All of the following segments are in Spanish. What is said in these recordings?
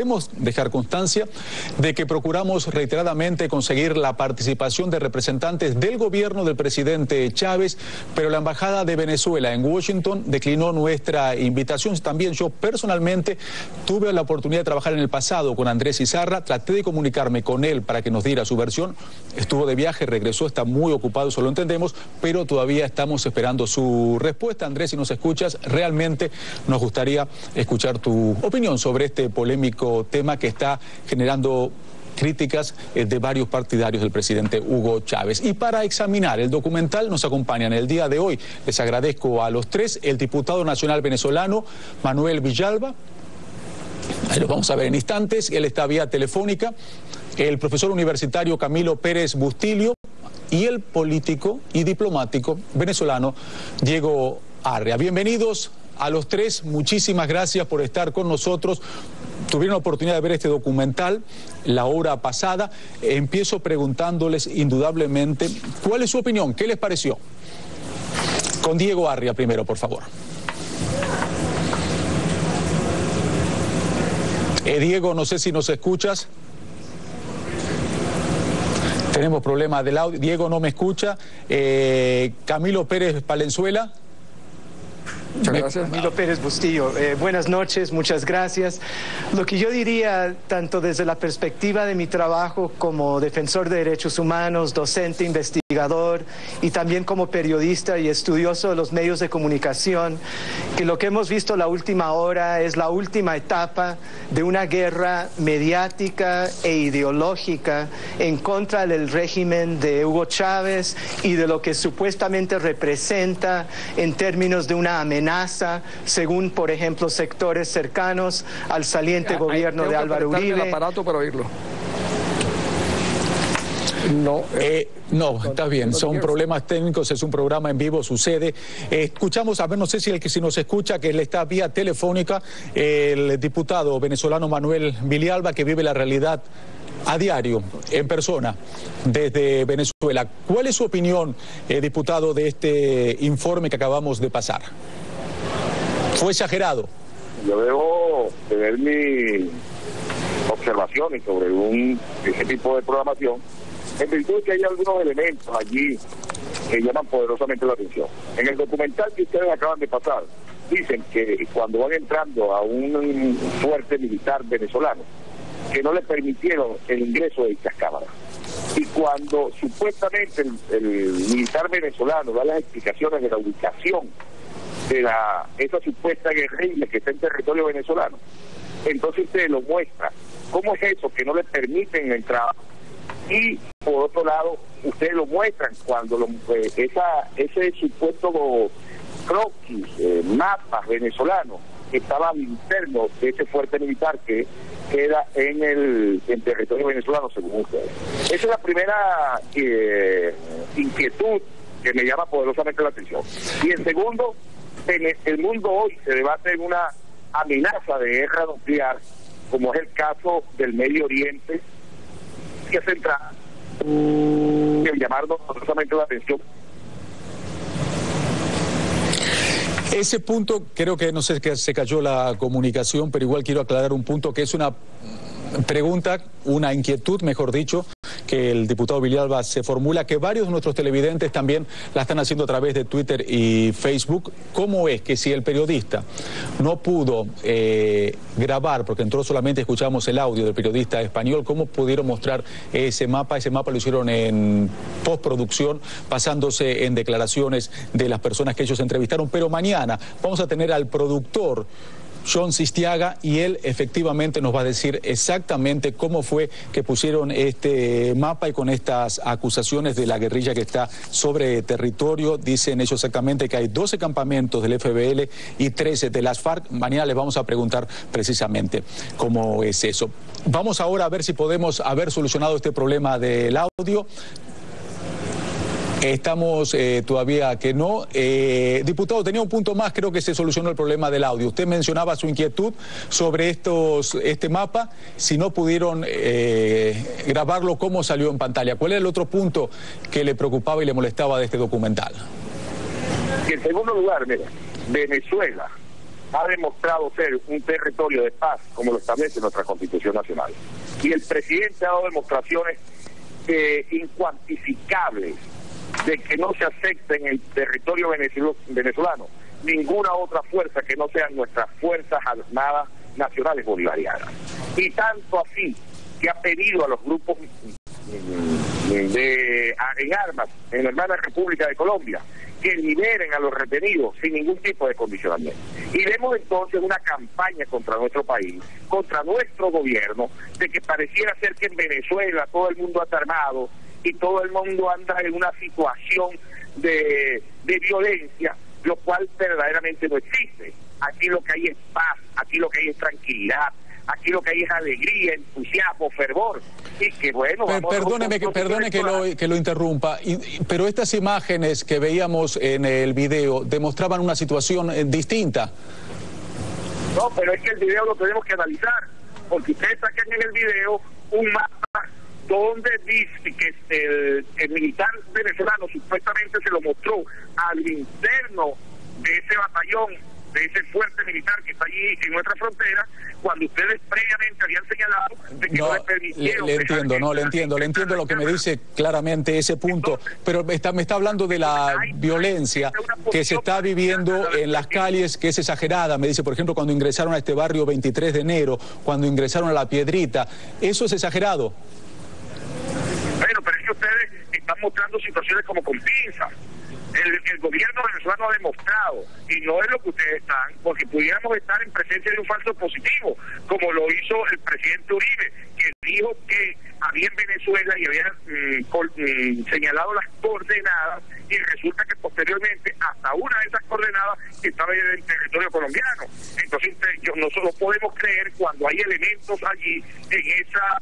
queremos dejar constancia de que procuramos reiteradamente conseguir la participación de representantes del gobierno del presidente Chávez, pero la Embajada de Venezuela en Washington declinó nuestra invitación. También yo personalmente tuve la oportunidad de trabajar en el pasado con Andrés Izarra, traté de comunicarme con él para que nos diera su versión, estuvo de viaje, regresó, está muy ocupado, eso lo entendemos, pero todavía estamos esperando su respuesta. Andrés, si nos escuchas, realmente nos gustaría escuchar tu opinión sobre este polémico tema que está generando críticas de varios partidarios del presidente Hugo Chávez. Y para examinar el documental nos acompañan el día de hoy. Les agradezco a los tres, el diputado nacional venezolano Manuel Villalba, ahí lo vamos a ver en instantes, él está vía telefónica, el profesor universitario Camilo Pérez Bustillo y el político y diplomático venezolano Diego Arria. Bienvenidos a los tres, muchísimas gracias por estar con nosotros. Tuvieron la oportunidad de ver este documental la hora pasada. Empiezo preguntándoles indudablemente cuál es su opinión, qué les pareció. Con Diego Arria primero, por favor. Diego, no sé si nos escuchas. Tenemos problemas del audio. Diego no me escucha. Camilo Pérez Palenzuela. Muchas gracias. Camilo Pérez Bustillo. Buenas noches, muchas gracias. Lo que yo diría, tanto desde la perspectiva de mi trabajo como defensor de derechos humanos, docente, investigador y también como periodista y estudioso de los medios de comunicación, que lo que hemos visto la última hora es la última etapa de una guerra mediática e ideológica en contra del régimen de Hugo Chávez y de lo que supuestamente representa en términos de una amenaza, según, por ejemplo, sectores cercanos al saliente gobierno de Álvaro Uribe. El aparato para oírlo. No, está bien, son problemas técnicos, es un programa en vivo, sucede. Escuchamos, a ver, no sé si nos escucha, que él está vía telefónica, el diputado venezolano Manuel Villalba, que vive la realidad a diario, en persona, desde Venezuela. ¿Cuál es su opinión, diputado, de este informe que acabamos de pasar? ¿Fue exagerado? Yo debo tener mis observaciones sobre ese tipo de programación, en virtud de que hay algunos elementos allí que llaman poderosamente la atención. En el documental que ustedes acaban de pasar, dicen que cuando van entrando a un fuerte militar venezolano, que no le permitieron el ingreso de dichas cámaras. Y cuando supuestamente el militar venezolano da las explicaciones de la ubicación de esa supuesta guerrilla que está en territorio venezolano, entonces usted lo muestra. ¿Cómo es eso que no le permiten entrar? Y por otro lado, ustedes lo muestran cuando ese supuesto croquis, mapas venezolanos, estaban internos de ese fuerte militar que queda en territorio venezolano, según ustedes. Esa es la primera inquietud que me llama poderosamente la atención. Y en segundo, en el mundo hoy se debate una amenaza de guerra nuclear, como es el caso del Medio Oriente, que centra en llamarnos poderosamente la atención. Ese punto, creo que no sé que se cayó la comunicación, pero igual quiero aclarar un punto que es una pregunta, una inquietud, mejor dicho, que el diputado Villalba se formula, que varios de nuestros televidentes también la están haciendo a través de Twitter y Facebook. ¿Cómo es que si el periodista no pudo grabar, porque entró solamente escuchamos el audio del periodista español, cómo pudieron mostrar ese mapa? Ese mapa lo hicieron en postproducción, basándose en declaraciones de las personas que ellos entrevistaron, pero mañana vamos a tener al productor John Sistiaga y él efectivamente nos va a decir exactamente cómo fue que pusieron este mapa y con estas acusaciones de la guerrilla que está sobre territorio. Dicen ellos exactamente que hay 12 campamentos del FBL y 13 de las FARC. Mañana les vamos a preguntar precisamente cómo es eso. Vamos ahora a ver si podemos haber solucionado este problema del audio. Estamos todavía que no. Diputado, tenía un punto más, creo que se solucionó el problema del audio. Usted mencionaba su inquietud sobre este mapa, si no pudieron grabarlo, ¿cómo salió en pantalla? ¿Cuál era el otro punto que le preocupaba y le molestaba de este documental? Y en segundo lugar, mira, Venezuela ha demostrado ser un territorio de paz, como lo establece nuestra Constitución Nacional. Y el presidente ha dado demostraciones incuantificables de que no se acepta en el territorio venezolano ninguna otra fuerza que no sean nuestras Fuerzas Armadas Nacionales Bolivarianas. Y tanto así que ha pedido a los grupos en armas en la hermana República de Colombia que liberen a los retenidos sin ningún tipo de condicionamiento. Y vemos entonces una campaña contra nuestro país, contra nuestro gobierno, de que pareciera ser que en Venezuela todo el mundo está armado y todo el mundo anda en una situación de violencia, lo cual verdaderamente no existe. Aquí lo que hay es paz, aquí lo que hay es tranquilidad, aquí lo que hay es alegría, entusiasmo, fervor. Y que bueno, perdone que lo interrumpa, pero estas imágenes que veíamos en el video demostraban una situación distinta. No, pero es que el video lo tenemos que analizar, porque ustedes sacan en el video un mapa donde dice que el militar venezolano supuestamente se lo mostró al interno de ese batallón, de ese fuerte militar que está allí en nuestra frontera, cuando ustedes previamente habían señalado de que no les permitieron... Le entiendo lo que me dice claramente ese punto, entonces, pero me está hablando de la violencia que se está viviendo en las calles, que es exagerada. Me dice, por ejemplo, cuando ingresaron a este barrio 23 de enero, cuando ingresaron a La Piedrita, ¿eso es exagerado? Bueno, pero es que ustedes están mostrando situaciones como con pinzas. El gobierno venezolano ha demostrado, y no es lo que ustedes están, porque pudiéramos estar en presencia de un falso positivo, como lo hizo el presidente Uribe, que dijo que había en Venezuela y había señalado las coordenadas, y resulta que posteriormente hasta una de esas coordenadas estaba en el territorio colombiano. Entonces nosotros podemos creer cuando hay elementos allí en esa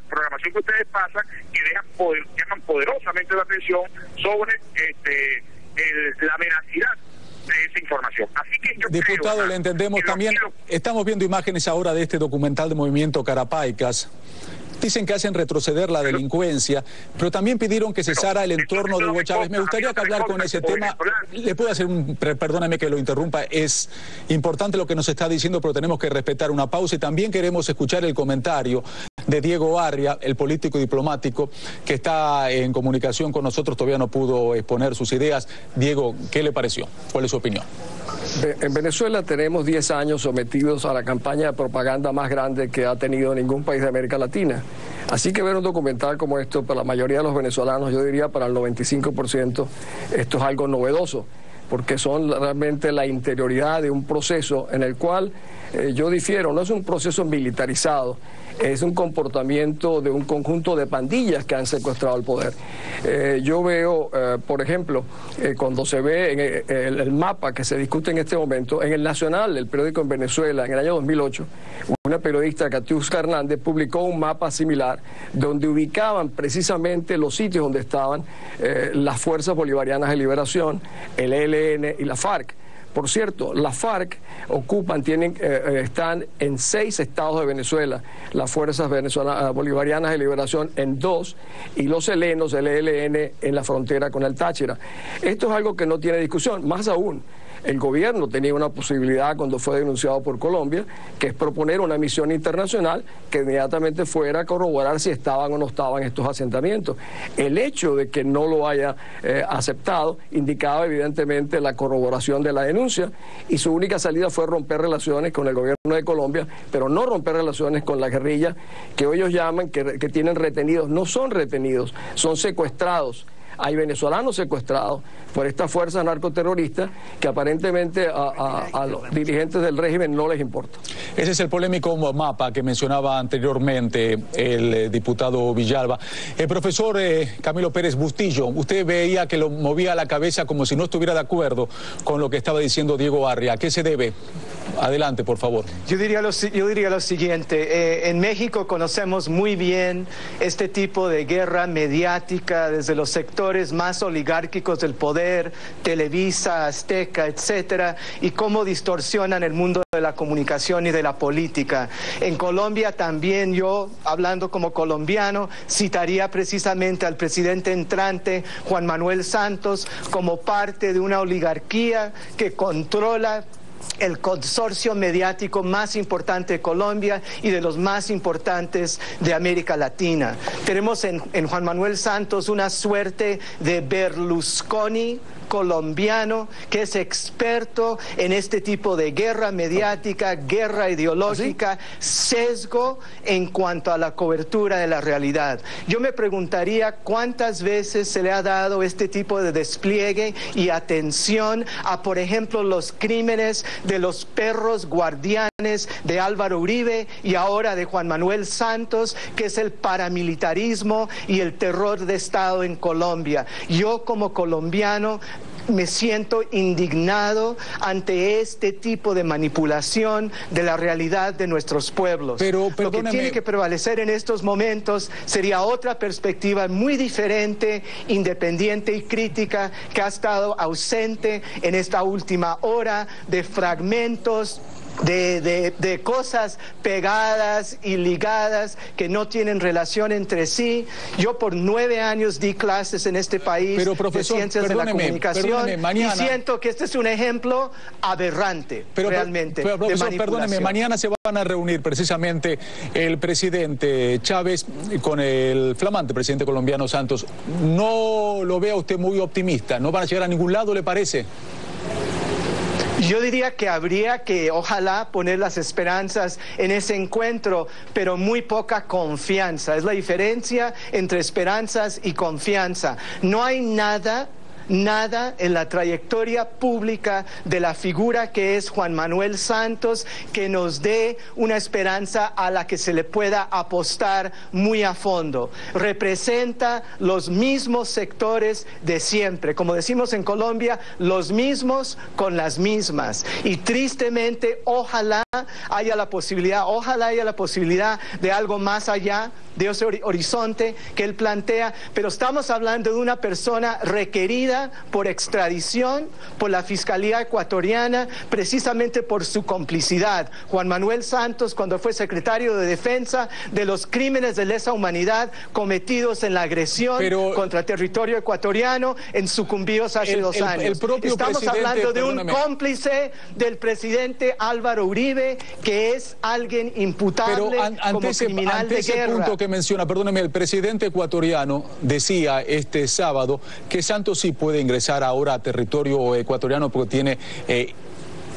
programación que ustedes pasan, que llaman poderosamente la atención sobre la veracidad de esa información. Así que yo Diputado, creo, le entendemos también. Estamos viendo imágenes ahora de este documental de Movimiento Carapaicas. Dicen que hacen retroceder la delincuencia, pero también pidieron que cesara el entorno de Hugo Chávez. Me gustaría que hablar con ese tema. Le puedo hacer perdóname que lo interrumpa, es importante lo que nos está diciendo, pero tenemos que respetar una pausa y también queremos escuchar el comentario de Diego Arria, el político y diplomático que está en comunicación con nosotros, todavía no pudo exponer sus ideas. Diego, ¿qué le pareció? ¿Cuál es su opinión? En Venezuela tenemos 10 años sometidos a la campaña de propaganda más grande que ha tenido ningún país de América Latina. Así que ver un documental como esto, para la mayoría de los venezolanos, yo diría para el 95%, esto es algo novedoso, porque son realmente la interioridad de un proceso en el cual yo difiero, no es un proceso militarizado, es un comportamiento de un conjunto de pandillas que han secuestrado el poder. Yo veo, por ejemplo, cuando se ve en el mapa que se discute en este momento, en el Nacional, el periódico en Venezuela, en el año 2008, una periodista, Katiuska Hernández, publicó un mapa similar donde ubicaban precisamente los sitios donde estaban las Fuerzas Bolivarianas de Liberación, el ELN y la FARC. Por cierto, las FARC están en 6 estados de Venezuela, las Fuerzas Bolivarianas de Liberación en 2 y los helenos, el ELN, en la frontera con el Táchira. Esto es algo que no tiene discusión, más aún. El gobierno tenía una posibilidad cuando fue denunciado por Colombia, que es proponer una misión internacional que inmediatamente fuera a corroborar si estaban o no estaban estos asentamientos. El hecho de que no lo haya aceptado indicaba evidentemente la corroboración de la denuncia y su única salida fue romper relaciones con el gobierno de Colombia, pero no romper relaciones con la guerrilla que ellos llaman que tienen retenidos. No son retenidos, son secuestrados. Hay venezolanos secuestrados por estas fuerzas narcoterroristas que aparentemente a los dirigentes del régimen no les importa. Ese es el polémico mapa que mencionaba anteriormente el diputado Villalba. El profesor Camilo Pérez Bustillo, usted veía que lo movía la cabeza como si no estuviera de acuerdo con lo que estaba diciendo Diego Arria. ¿A qué se debe? Adelante, por favor. Yo diría lo siguiente. En México conocemos muy bien este tipo de guerra mediática desde los sectores más oligárquicos del poder, Televisa, Azteca, etcétera, y cómo distorsionan el mundo de la comunicación y de la política. En Colombia también yo, hablando como colombiano, citaría precisamente al presidente entrante, Juan Manuel Santos, como parte de una oligarquía que controla el consorcio mediático más importante de Colombia y de los más importantes de América Latina. Tenemos en Juan Manuel Santos una suerte de Berlusconi colombiano, que es experto en este tipo de guerra mediática, guerra ideológica, sesgo en cuanto a la cobertura de la realidad. Yo me preguntaría cuántas veces se le ha dado este tipo de despliegue y atención a, por ejemplo, los crímenes de los perros guardianes de Álvaro Uribe y ahora de Juan Manuel Santos, que es el paramilitarismo y el terror de Estado en Colombia. Yo como colombiano me siento indignado ante este tipo de manipulación de la realidad de nuestros pueblos. Pero lo que tiene que prevalecer en estos momentos sería otra perspectiva muy diferente, independiente y crítica, que ha estado ausente en esta última hora, de fragmentos de cosas pegadas y ligadas que no tienen relación entre sí. Yo por 9 años di clases en este país, pero, profesor, de ciencias de la comunicación, mañana, y siento que este es un ejemplo aberrante, realmente, pero, profesor, de perdóneme, mañana se van a reunir precisamente el presidente Chávez con el flamante presidente colombiano Santos. ¿No lo vea usted muy optimista? ¿No van a llegar a ningún lado, le parece? Yo diría que habría que, ojalá, poner las esperanzas en ese encuentro, pero muy poca confianza. Es la diferencia entre esperanzas y confianza. No hay nada en la trayectoria pública de la figura que es Juan Manuel Santos que nos dé una esperanza a la que se le pueda apostar muy a fondo. Representa los mismos sectores de siempre, como decimos en Colombia, los mismos con las mismas. Y tristemente, ojalá haya la posibilidad de algo más allá de ese horizonte que él plantea, pero estamos hablando de una persona requerida por extradición por la Fiscalía ecuatoriana, precisamente por su complicidad. Juan Manuel Santos, cuando fue secretario de Defensa, de los crímenes de lesa humanidad cometidos en la agresión contra el territorio ecuatoriano en Sucumbíos hace 2 años. Estamos hablando de un cómplice del presidente Álvaro Uribe, que es alguien imputable como criminal de guerra. Punto que menciona, perdóneme, el presidente ecuatoriano decía este sábado que Santos sí puede ingresar ahora a territorio ecuatoriano porque tiene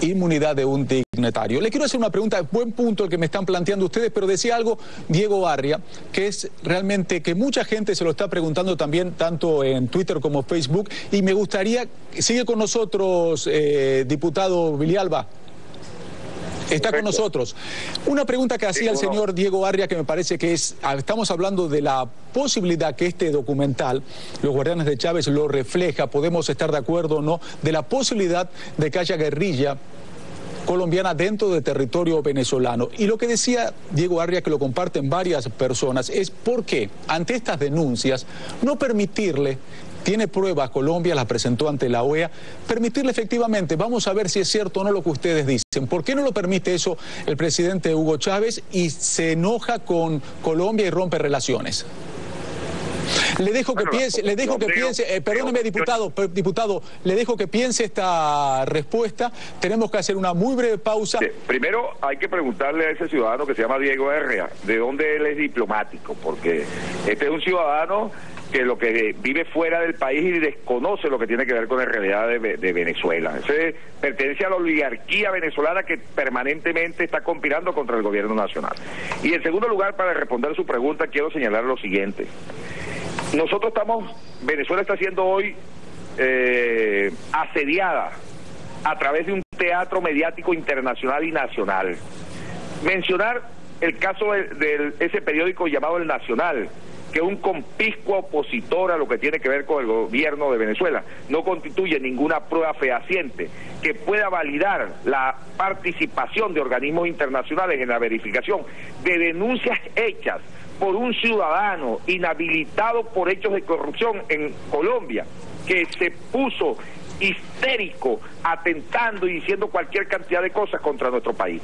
inmunidad de un dignatario. Le quiero hacer una pregunta, buen punto el que me están planteando ustedes, pero decía algo Diego Arria, que es realmente que mucha gente se lo está preguntando también, tanto en Twitter como Facebook, y me gustaría, sigue con nosotros, diputado Villalba. Está con nosotros. Una pregunta que hacía el señor Diego Arria, que me parece que estamos hablando de la posibilidad que este documental, Los Guardianes de Chávez, lo refleja, podemos estar de acuerdo o no, de la posibilidad de que haya guerrilla colombiana dentro del territorio venezolano. Y lo que decía Diego Arria, que lo comparten varias personas, es por qué ante estas denuncias no permitirle, tiene pruebas, Colombia las presentó ante la OEA, permitirle efectivamente, vamos a ver si es cierto o no lo que ustedes dicen. ¿Por qué no lo permite eso el presidente Hugo Chávez y se enoja con Colombia y rompe relaciones? Le dejo que piense, perdóneme, diputado, le dejo que piense esta respuesta. Tenemos que hacer una muy breve pausa. Primero hay que preguntarle a ese ciudadano que se llama Diego Arria, de dónde él es diplomático, porque este es un ciudadano que lo que vive fuera del país y desconoce lo que tiene que ver con la realidad de Venezuela. Ese pertenece a la oligarquía venezolana que permanentemente está conspirando contra el gobierno nacional. Y en segundo lugar, para responder su pregunta, quiero señalar lo siguiente. Venezuela está siendo hoy asediada a través de un teatro mediático internacional y nacional. Mencionar el caso de ese periódico llamado El Nacional, que un conspicuo opositor a lo que tiene que ver con el gobierno de Venezuela, no constituye ninguna prueba fehaciente que pueda validar la participación de organismos internacionales en la verificación de denuncias hechas por un ciudadano inhabilitado por hechos de corrupción en Colombia, que se puso histérico, atentando y diciendo cualquier cantidad de cosas contra nuestro país.